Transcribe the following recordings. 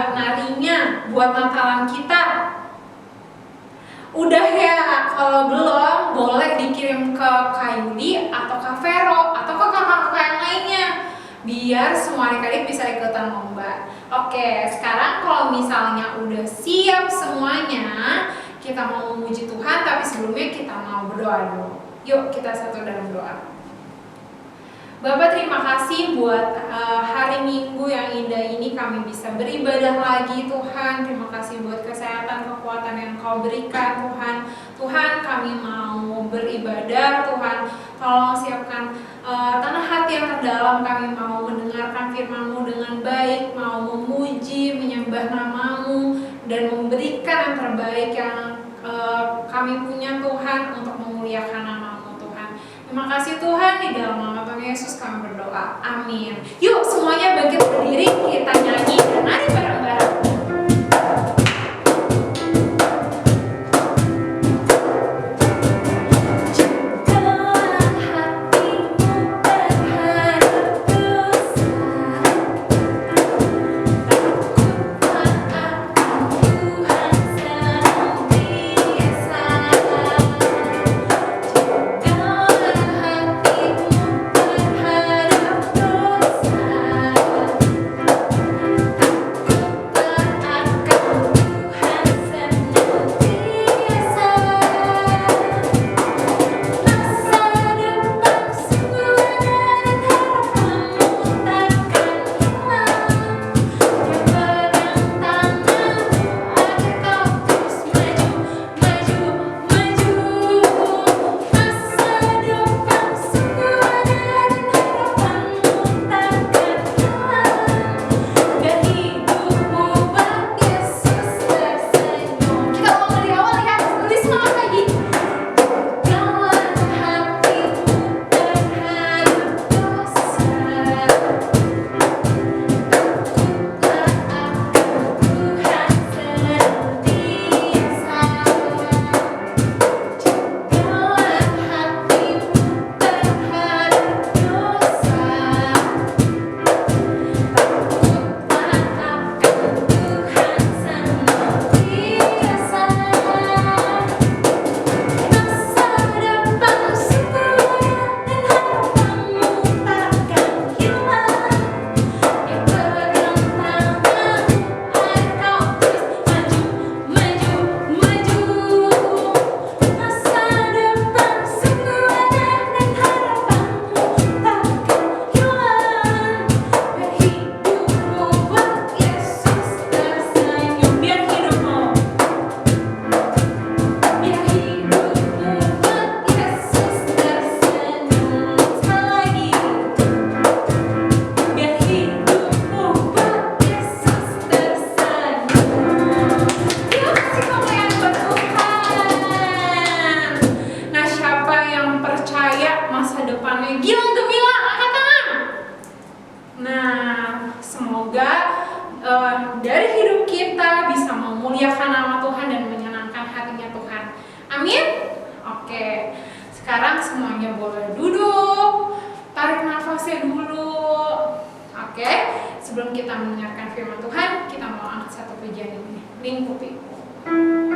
buat narinya, buat Natalan kita? Udah ya, kalau belum boleh dikirim ke Kak Yudi atau Kak Vero atau ke kakak-kakak yang lainnya biar semua adik-adik bisa ikutan lomba. Oke, sekarang kalau misalnya udah siap semuanya, kita mau memuji Tuhan, tapi sebelumnya kita mau berdoa dulu. Yuk kita satu dalam doa. Bapak, terima kasih buat hari Minggu yang indah ini kami bisa beribadah lagi Tuhan. Terima kasih buat kesehatan, kekuatan yang Kau berikan Tuhan. Tuhan, kami mau beribadah Tuhan. Tolong siapkan tanah hati yang terdalam. Kami mau mendengarkan firman-Mu dengan baik, mau memuji, menyembah nama-Mu, dan memberikan yang terbaik yang kami punya Tuhan untuk memuliakan nama-Mu. Terima kasih Tuhan, di dalam nama Tuhan Yesus kami berdoa. Amin. Yuk semuanya bangkit berdiri, kita nyanyi dan nari bareng-bareng. Sebelum kita mendengarkan firman Tuhan, kita mau angkat satu pujian ini. Lingkupiku. Namun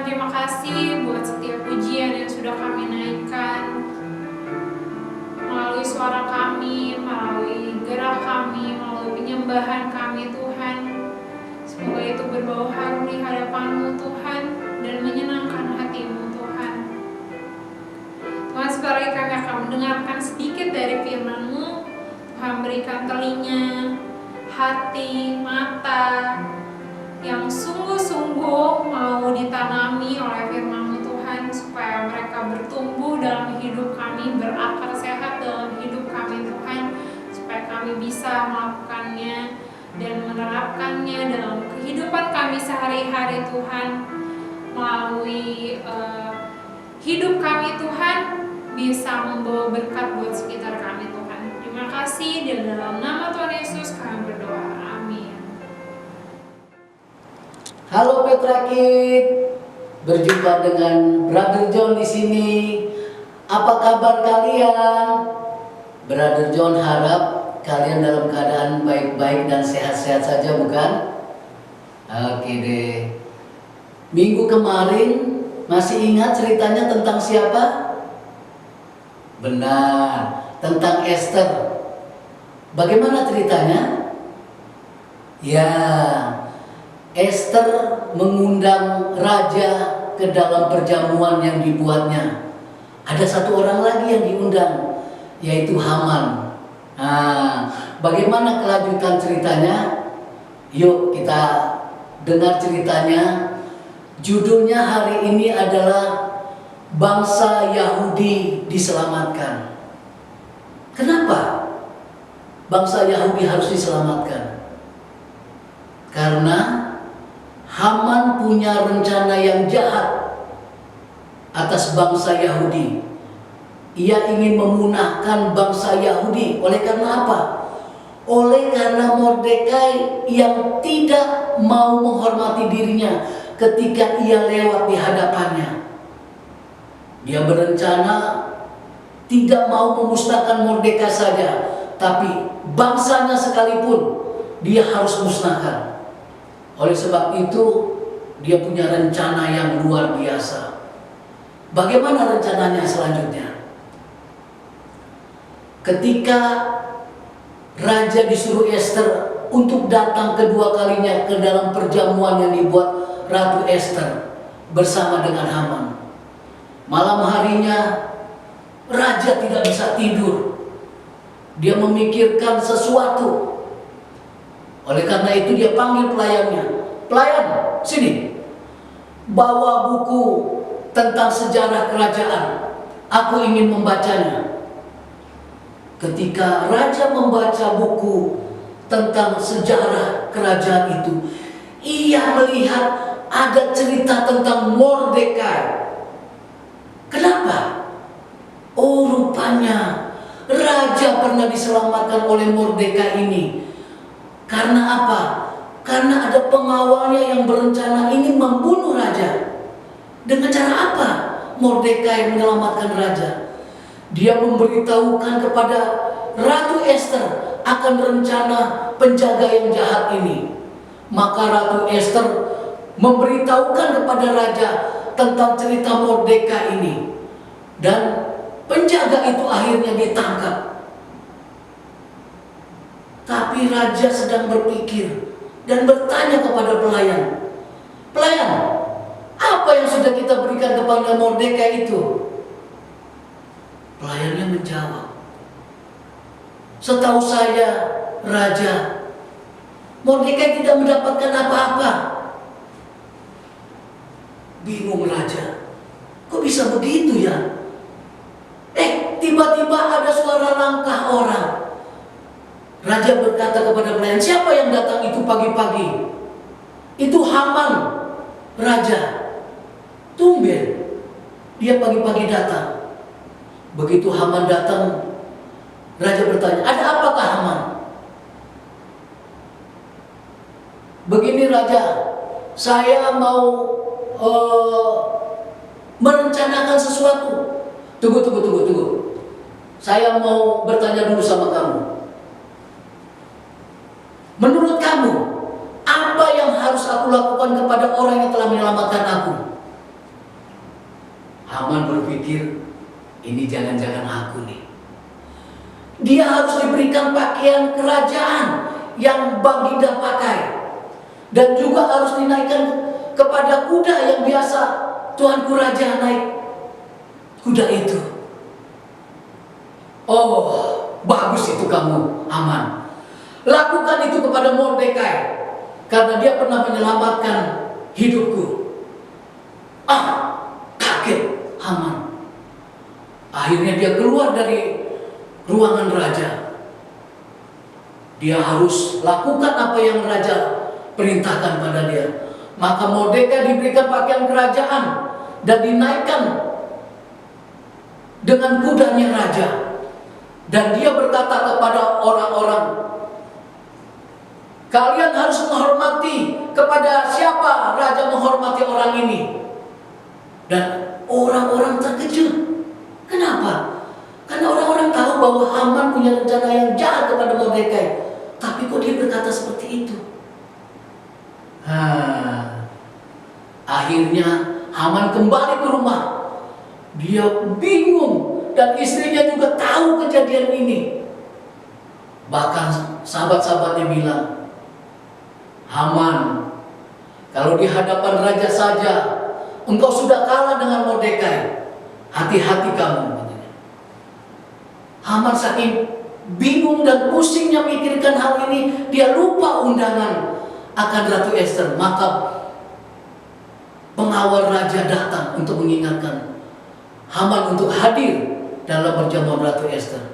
terima kasih buat setiap pujian yang sudah kami naikkan melalui suara kami, melalui gerak kami, melalui penyembahan kami Tuhan. Semoga itu berbau harum di hadapan-Mu Tuhan dan menyenangkan hati-Mu Tuhan. Tuhan, sekarang kami akan mendengarkan sedikit dari firman-Mu. Tuhan, berikan telinga, hati, mata yang sungguh-sungguh mau ditanami oleh firman-Mu Tuhan, supaya mereka bertumbuh dalam hidup kami, berakar sehat dalam hidup kami Tuhan, supaya kami bisa melakukannya dan menerapkannya dalam kehidupan kami sehari-hari Tuhan, melalui hidup kami Tuhan, bisa membawa berkat buat sekitar kami Tuhan. Terima kasih, dan dalam nama Tuhan Yesus kami berdoa. Amin. Halo Petra Kid, berjumpa dengan Brother John di sini. Apa kabar kalian? Brother John harap kalian dalam keadaan baik-baik dan sehat-sehat saja, bukan? Oke deh. Minggu kemarin masih ingat ceritanya tentang siapa? Benar, tentang Esther. Bagaimana ceritanya? Ya, Esther mengundang raja ke dalam perjamuan yang dibuatnya. Ada satu orang lagi yang diundang, yaitu Haman. Nah, bagaimana kelanjutan ceritanya? Yuk kita dengar ceritanya. Judulnya hari ini adalah Bangsa Yahudi Diselamatkan. Kenapa bangsa Yahudi harus diselamatkan? Karena Haman punya rencana yang jahat atas bangsa Yahudi. Ia ingin memunahkan bangsa Yahudi. Oleh karena apa? Oleh karena Mordekai yang tidak mau menghormati dirinya ketika ia lewat di hadapannya. Dia berencana tidak mau memusnahkan Mordekai saja, tapi bangsanya sekalipun dia harus musnahkan. Oleh sebab itu, dia punya rencana yang luar biasa. Bagaimana rencananya selanjutnya? Ketika raja disuruh Esther untuk datang kedua kalinya ke dalam perjamuan yang dibuat Ratu Esther bersama dengan Haman. Malam harinya, raja tidak bisa tidur. Dia memikirkan sesuatu. Oleh karena itu dia panggil pelayannya. Pelayan, sini. Bawa buku tentang sejarah kerajaan. Aku ingin membacanya. Ketika raja membaca buku tentang sejarah kerajaan itu, ia melihat ada cerita tentang Mordekai. Kenapa? Oh, rupanya raja pernah diselamatkan oleh Mordekai ini. Karena apa? Karena ada pengawalnya yang berencana ingin membunuh raja. Dengan cara apa Mordekai menyelamatkan raja? Dia memberitahukan kepada Ratu Esther akan rencana penjaga yang jahat ini. Maka Ratu Esther memberitahukan kepada raja tentang cerita Mordekai ini. Dan penjaga itu akhirnya ditangkap. Tapi raja sedang berpikir dan bertanya kepada pelayan. Pelayan, apa yang sudah kita berikan kepada Mordekai itu? Pelayannya menjawab, setahu saya, raja, Mordekai tidak mendapatkan apa-apa. Bingung raja, kok bisa begitu ya? Tiba-tiba ada suara langkah orang. Raja berkata kepada pelayan, siapa yang datang itu pagi-pagi? Itu Haman, raja. Tumben, dia pagi-pagi datang. Begitu Haman datang, raja bertanya, ada apakah Haman? Begini raja, saya mau merencanakan sesuatu. Tunggu. Saya mau bertanya dulu sama kamu. Menurut kamu, apa yang harus aku lakukan kepada orang yang telah menyelamatkan aku? Haman berpikir, ini jangan-jangan aku nih. Dia harus diberikan pakaian kerajaan yang baginda pakai. Dan juga harus dinaikkan kepada kuda yang biasa tuanku raja naik. Kuda itu. Oh, bagus itu kamu, Haman. Lakukan itu kepada Mordekai, karena dia pernah menyelamatkan hidupku. Kaget Haman. Akhirnya dia keluar dari ruangan raja. Dia harus lakukan apa yang raja perintahkan pada dia. Maka Mordekai diberikan pakaian kerajaan dan dinaikkan dengan kudanya raja. Dan dia berkata kepada orang-orang, kalian harus menghormati kepada siapa raja menghormati orang ini. Dan orang-orang terkejut. Kenapa? Karena orang-orang tahu bahwa Haman punya rencana yang jahat kepada Mordekai. Tapi kok dia berkata seperti itu? Akhirnya Haman kembali ke rumah. Dia bingung. Dan istrinya juga tahu kejadian ini. Bahkan sahabat-sahabatnya bilang, Haman, kalau di hadapan raja saja engkau sudah kalah dengan Mordekai. Hati-hati kamu. Haman saking bingung dan pusingnya mikirkan hal ini, dia lupa undangan akan Ratu Ester. Maka pengawal raja datang untuk mengingatkan Haman untuk hadir dalam perjamuan Ratu Ester.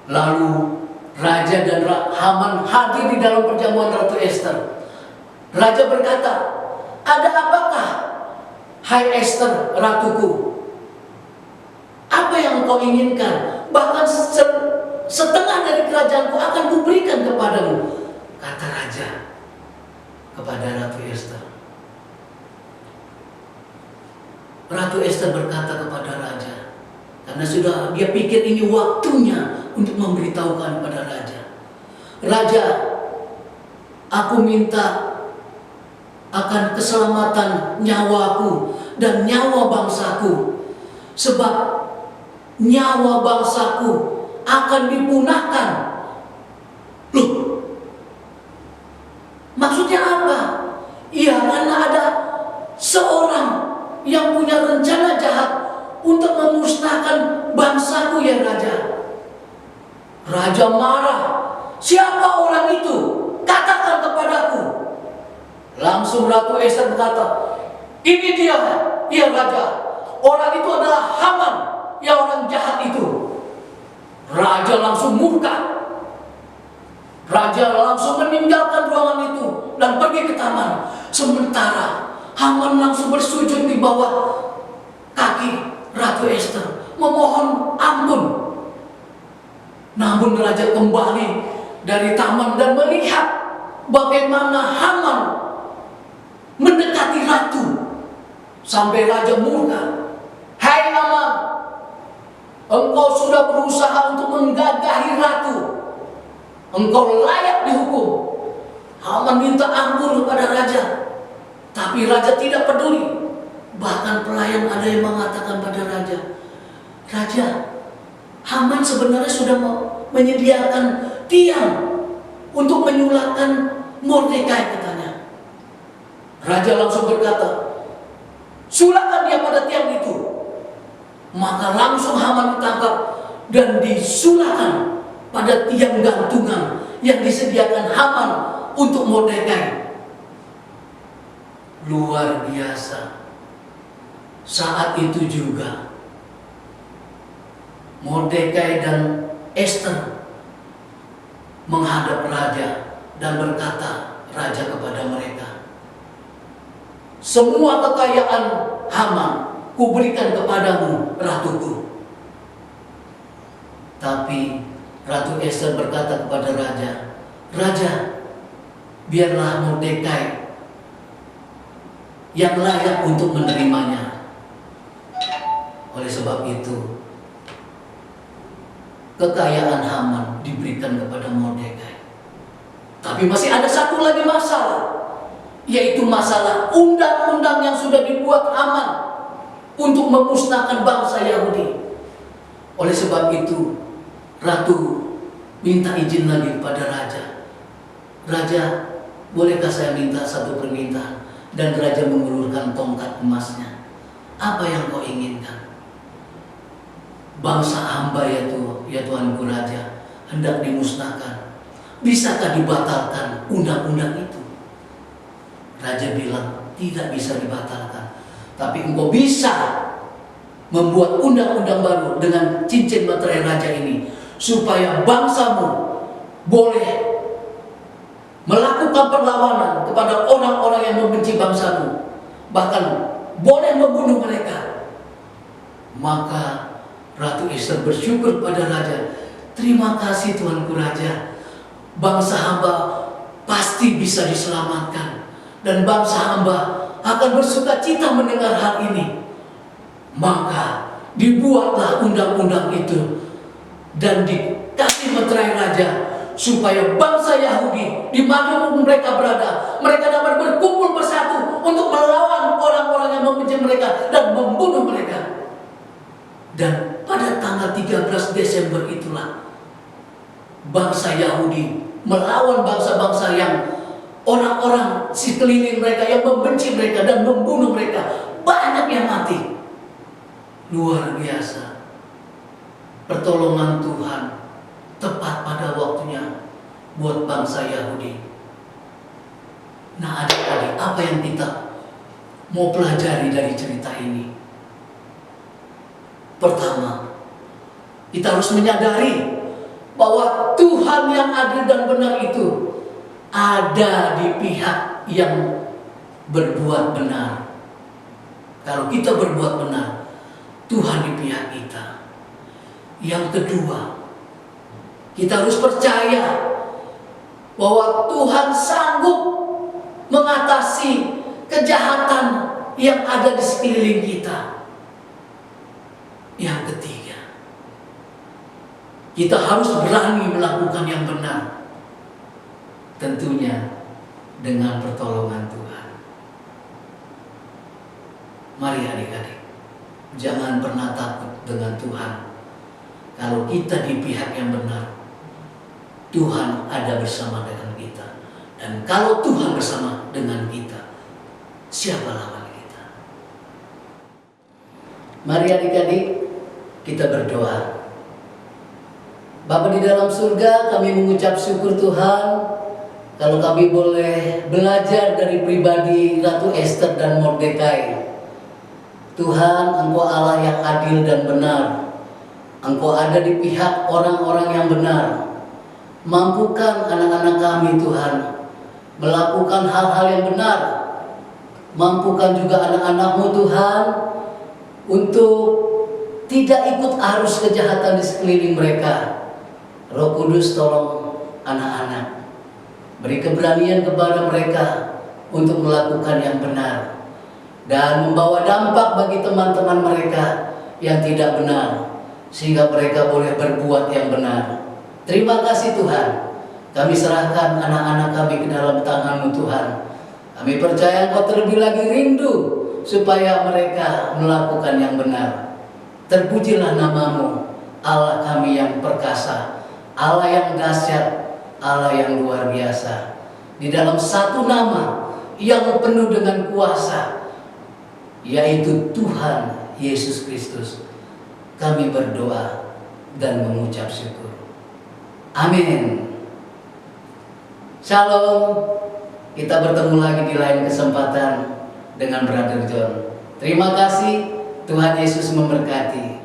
Lalu raja dan Haman hadir di dalam perjamuan Ratu Ester. Raja berkata, ada apakah, hai Ester, ratuku? Apa yang engkau inginkan? Bahkan setengah dari kerajaanku akan kuberikan kepadamu, kata raja kepada Ratu Ester. Ratu Ester berkata kepada raja, karena sudah dia pikir ini waktunya untuk memberitahukan kepada raja. Raja, aku minta akan keselamatan nyawaku dan nyawa bangsaku. Sebab nyawa bangsaku akan dipunahkan. Loh, maksudnya apa? Iya, karena ada seorang yang punya rencana jahat untuk memusnahkan bangsaku, ya raja. Raja marah. Siapa orang itu? Katakan kepadaku. Langsung Ratu Ester berkata, ini dia, ya raja. Orang itu adalah Haman, ya orang jahat itu. Raja langsung murka. Raja langsung meninggalkan ruangan itu dan pergi ke taman. Sementara Haman langsung bersujud di bawah kaki Ratu Ester, memohon ampun. Namun raja kembali dari taman dan melihat bagaimana Haman mendekati ratu. Sampai raja murka. Hai Haman, engkau sudah berusaha untuk menggagahi ratu. Engkau layak dihukum. Haman minta ampun kepada raja. Tapi raja tidak peduli. Bahkan pelayan ada yang mengatakan pada raja, Raja, Haman sebenarnya sudah menyediakan tiang untuk menyulahkan Mordekai, katanya. Raja langsung berkata, sulahkan dia pada tiang itu. Maka langsung Haman ditangkap dan disulahkan pada tiang gantungan yang disediakan Haman untuk Mordekai. Luar biasa. Saat itu juga Mordekai dan Ester menghadap raja dan berkata raja kepada mereka, semua kekayaan Haman kuberikan kepadamu, ratuku. Tapi Ratu Ester berkata kepada raja, Raja, biarlah Mordekai yang layak untuk menerimanya. Oleh sebab itu, kekayaan Haman diberikan kepada Mordekai. Tapi masih ada satu lagi masalah, yaitu masalah undang-undang yang sudah dibuat Haman. untuk memusnahkan bangsa Yahudi. Oleh sebab itu, ratu minta izin lagi kepada raja. Raja, bolehkah saya minta satu permintaan? Dan raja mengulurkan tongkat emasnya. Apa yang kau inginkan? Bangsa hamba ya Tuanku Raja, hendak dimusnahkan. Bisakah dibatalkan undang-undang itu? Raja bilang, tidak bisa dibatalkan. Tapi engkau bisa membuat undang-undang baru dengan cincin materai raja ini, supaya bangsamu boleh melakukan perlawanan kepada orang-orang yang membenci bangsamu, bahkan boleh membunuh mereka. Maka Ratu Ester bersyukur pada raja, terima kasih Tuanku Raja, bangsa hamba pasti bisa diselamatkan, dan bangsa hamba akan bersuka cita mendengar hal ini. Maka dibuatlah undang-undang itu dan dikasih materai raja, supaya bangsa Yahudi dimanapun mereka berada, mereka dapat berkumpul bersatu untuk melawan orang-orang yang membenci mereka dan membunuh mereka. Dan pada tanggal 13 Desember itulah bangsa Yahudi melawan bangsa-bangsa yang orang-orang sekeliling mereka yang membenci mereka dan membunuh mereka. Banyak yang mati. Luar biasa. Pertolongan Tuhan tepat pada waktunya buat bangsa Yahudi. Nah, adik-adik, apa yang kita mau pelajari dari cerita ini? Pertama, kita harus menyadari bahwa Tuhan yang adil dan benar itu ada di pihak yang berbuat benar. Kalau kita berbuat benar, Tuhan di pihak kita. Yang kedua, kita harus percaya bahwa Tuhan sanggup mengatasi kejahatan yang ada di sekeliling kita. Yang ketiga, kita harus berani melakukan yang benar, tentunya dengan pertolongan Tuhan. Mari adik-adik, jangan pernah takut dengan Tuhan. Kalau kita di pihak yang benar, Tuhan ada bersama dengan kita. Dan kalau Tuhan bersama dengan kita, siapa lawan kita? Mari adik-adik, kita berdoa. Bapa di dalam surga, kami mengucap syukur Tuhan kalau kami boleh belajar dari pribadi Ratu Ester dan Mordekai. Tuhan, Engkau Allah yang adil dan benar. Engkau ada di pihak orang-orang yang benar. Mampukan anak-anak kami Tuhan melakukan hal-hal yang benar. Mampukan juga anak-anak-Mu Tuhan untuk tidak ikut arus kejahatan di sekeliling mereka. Roh Kudus, tolong anak-anak, beri keberanian kepada mereka untuk melakukan yang benar dan membawa dampak bagi teman-teman mereka yang tidak benar, sehingga mereka boleh berbuat yang benar. Terima kasih Tuhan. Kami serahkan anak-anak kami ke dalam tangan-Mu Tuhan. Kami percaya Engkau terlebih lagi rindu supaya mereka melakukan yang benar. Terpujilah nama-Mu, Allah kami yang perkasa, Allah yang dahsyat, Allah yang luar biasa. Di dalam satu nama yang penuh dengan kuasa, yaitu Tuhan Yesus Kristus, kami berdoa dan mengucap syukur. Amin. Shalom. Kita bertemu lagi di lain kesempatan dengan Brother John. Terima kasih. Tuhan Yesus memberkati.